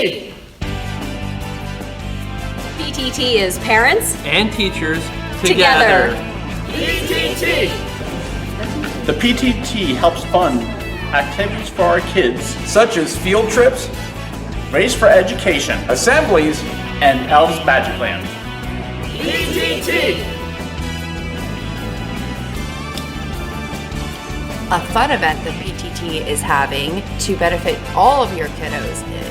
PTT. PTT is parents and teachers together. PTT. The PTT helps fund activities for our kids, such as field trips, Race for Education, assemblies, and Elves Magic Land. PTT. A fun event that PTT is having to benefit all of your kiddos is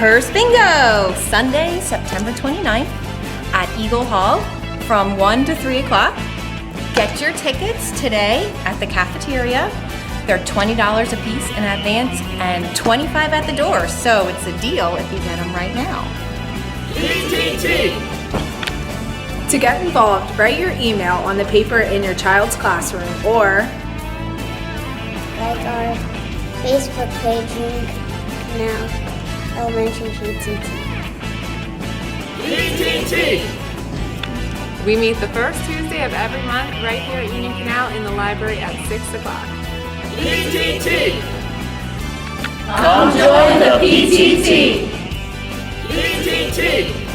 Purse Bingo, Sunday, September 29th at Eagle Hall from 1 to 3 o'clock. Get your tickets today at the cafeteria. They're $20 a piece in advance and $25 at the door, so it's a deal if you get them right now. PTT. To get involved, write your email on the paper in your child's classroom or like our Facebook page, Union Canal Elementary PTT. PTT. We meet the first Tuesday of every month right here at Union Canal in the library at 6 o'clock. PTT. Come join the PTT. PTT.